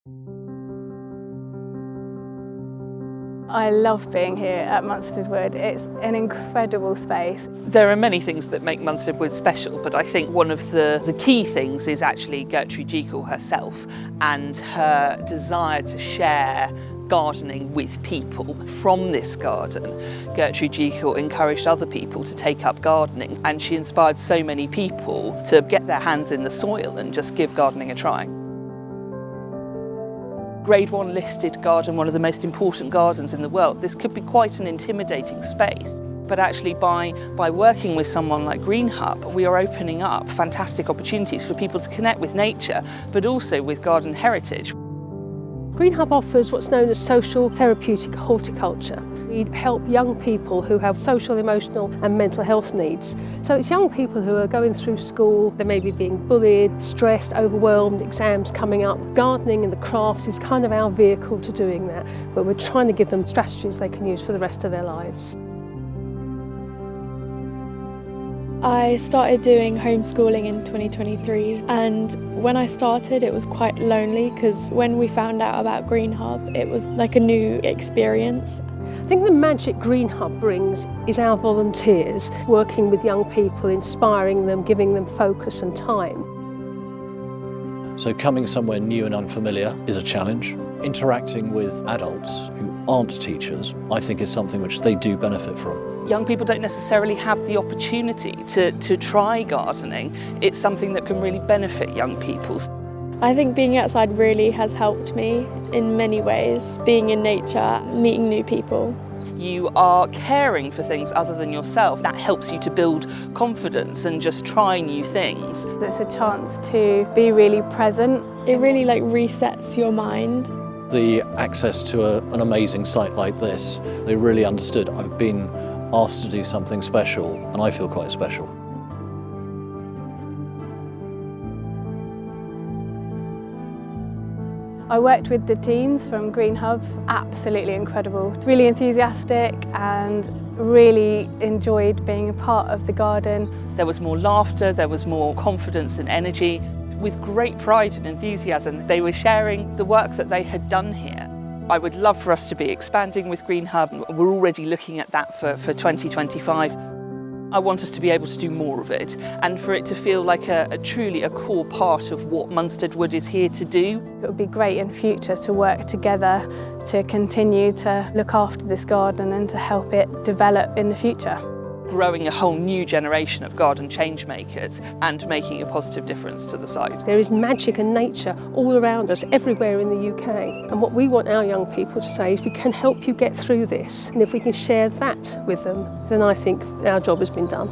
I love being here at Munstead Wood. It's an incredible space. There are many things that make Munstead Wood special, but I think one of the key things is actually Gertrude Jekyll herself and her desire to share gardening with people. From this garden, Gertrude Jekyll encouraged other people to take up gardening, and she inspired so many people to get their hands in the soil and just give gardening a try. Grade 1 listed garden, one of the most important gardens in the world. This could be quite an intimidating space, but actually by working with someone like Green Hub, we are opening up fantastic opportunities for people to connect with nature, but also with garden heritage. Green Hub offers what's known as social therapeutic horticulture. We help young people who have social, emotional and mental health needs. So it's young people who are going through school, they may be being bullied, stressed, overwhelmed, exams coming up. Gardening and the crafts is kind of our vehicle to doing that, but we're trying to give them strategies they can use for the rest of their lives. I started doing homeschooling in 2023, and when I started it was quite lonely because when we found out about Green Hub it was like a new experience. I think the magic Green Hub brings is our volunteers working with young people, inspiring them, giving them focus and time. So coming somewhere new and unfamiliar is a challenge. Interacting with adults who aren't teachers, I think, is something which they do benefit from. Young people don't necessarily have the opportunity to try gardening. It's something that can really benefit young people. I think being outside really has helped me in many ways. Being in nature, meeting new people. You are caring for things other than yourself. That helps you to build confidence and just try new things. It's a chance to be really present. It really resets your mind. The access to an amazing site like this, they really understood I've been asked to do something special, and I feel quite special. I worked with the teens from Green Hub, absolutely incredible. Really enthusiastic and really enjoyed being a part of the garden. There was more laughter, there was more confidence and energy. With great pride and enthusiasm, they were sharing the work that they had done here. I would love for us to be expanding with Green Hub. We're already looking at that for 2025. I want us to be able to do more of it and for it to feel like truly a core part of what Munstead Wood is here to do. It would be great in future to work together to continue to look after this garden and to help it develop in the future. Growing a whole new generation of garden change makers and making a positive difference to the site. There is magic and nature all around us, everywhere in the UK. And what we want our young people to say is we can help you get through this. And if we can share that with them, then I think our job has been done.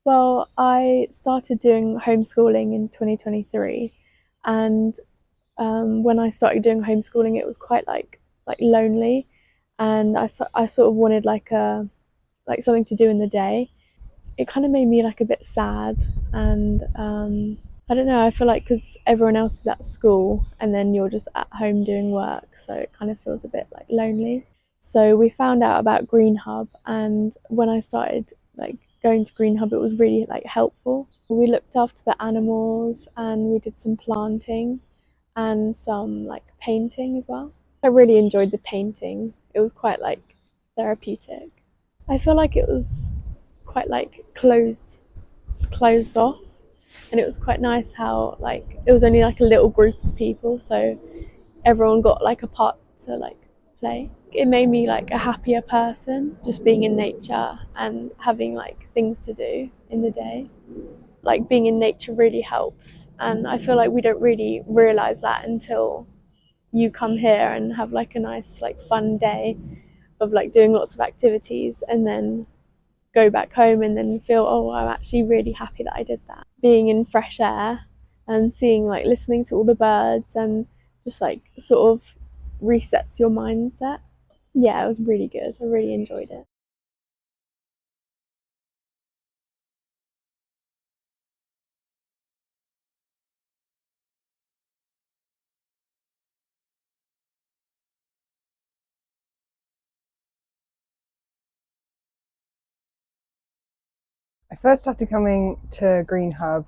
Well, I started doing homeschooling in 2023, and when I started doing homeschooling, it was quite like lonely, and I sort of wanted like something to do in the day. It kind of made me like a bit sad, and I don't know. I feel like because everyone else is at school, and then you're just at home doing work, so it kind of feels a bit like lonely. So we found out about Green Hub, and when I started like going to Green Hub, it was really like helpful. We looked after the animals, and we did some planting and some like painting as well. I really enjoyed the painting. It was quite like therapeutic. I feel like it was quite like closed off, and it was quite nice how like it was only like a little group of people, so everyone got like a part to like play. It made me like a happier person just being in nature and having like things to do in the day. Like being in nature really helps, and I feel like we don't really realize that until you come here and have like a nice like fun day of like doing lots of activities, and then go back home and then feel, oh, I'm actually really happy that I did that. Being in fresh air and seeing like listening to all the birds and just like sort of resets your mindset. Yeah, it was really good. I really enjoyed it. I first started coming to Green Hub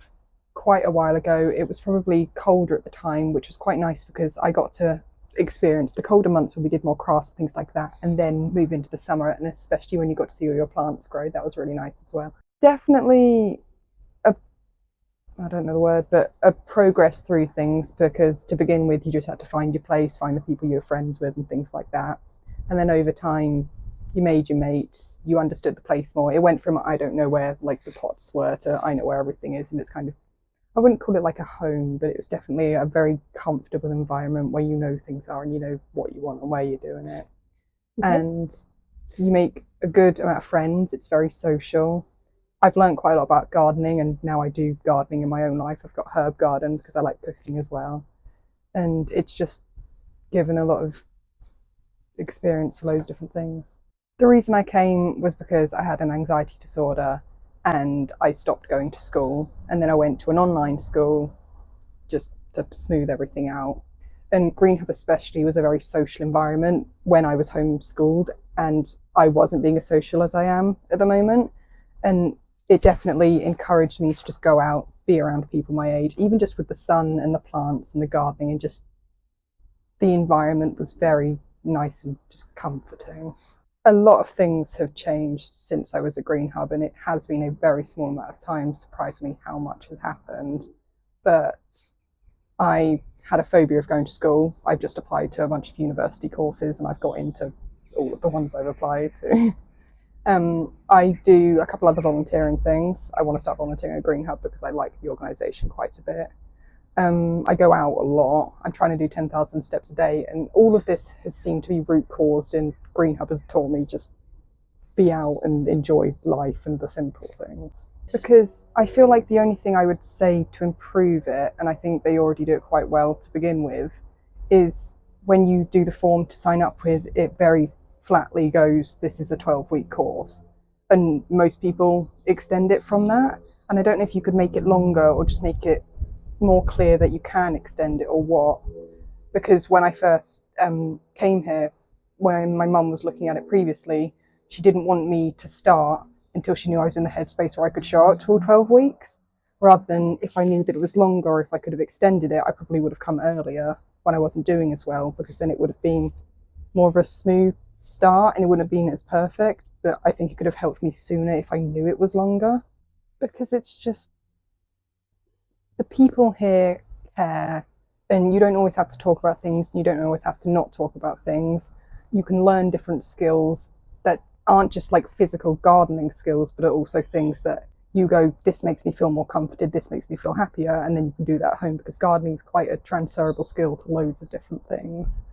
quite a while ago. It was probably colder at the time, which was quite nice because I got to experience the colder months when we did more crafts and things like that, and then move into the summer, and especially when you got to see all your plants grow. That was really nice as well. Definitely a, I don't know the word, but a progress through things, because to begin with, you just had to find your place, find the people you were friends with and things like that. And then over time, you made your mates, you understood the place more. It went from I don't know where like the pots were to I know where everything is, and it's kind of, I wouldn't call it like a home, but it was definitely a very comfortable environment where you know things are and you know what you want and where you're doing it. Okay. And you make a good amount of friends. It's very social. I've learned quite a lot about gardening, and now I do gardening in my own life. I've got herb garden because I like cooking as well. And it's just given a lot of experience for loads of different things. The reason I came was because I had an anxiety disorder and I stopped going to school, and then I went to an online school just to smooth everything out. And Green Hub especially was a very social environment when I was homeschooled, and I wasn't being as social as I am at the moment. And it definitely encouraged me to just go out, be around people my age, even just with the sun and the plants and the gardening, and just the environment was very nice and just comforting. A lot of things have changed since I was at Green Hub, and it has been a very small amount of time, surprisingly, how much has happened. But I had a phobia of going to school. I've just applied to a bunch of university courses, and I've got into all of the ones I've applied to. I do a couple other volunteering things. I want to start volunteering at Green Hub because I like the organisation quite a bit. I go out a lot. I'm trying to do 10,000 steps a day, and all of this has seemed to be root caused in Green Hub has taught me just be out and enjoy life and the simple things. Because I feel like the only thing I would say to improve it, and I think they already do it quite well to begin with, is when you do the form to sign up with, it very flatly goes, this is a 12-week course. And most people extend it from that. And I don't know if you could make it longer or just make it more clear that you can extend it or what. Because when I first came here, when my mum was looking at it previously, she didn't want me to start until she knew I was in the headspace where I could show up to all 12 weeks. Rather than if I knew that it was longer, or if I could have extended it, I probably would have come earlier when I wasn't doing as well, because then it would have been more of a smooth start and it wouldn't have been as perfect. But I think it could have helped me sooner if I knew it was longer. Because it's just, the people here care, and you don't always have to talk about things, you don't always have to not talk about things. You can learn different skills that aren't just like physical gardening skills, but are also things that you go, this makes me feel more comforted, this makes me feel happier, and then you can do that at home, because gardening is quite a transferable skill to loads of different things.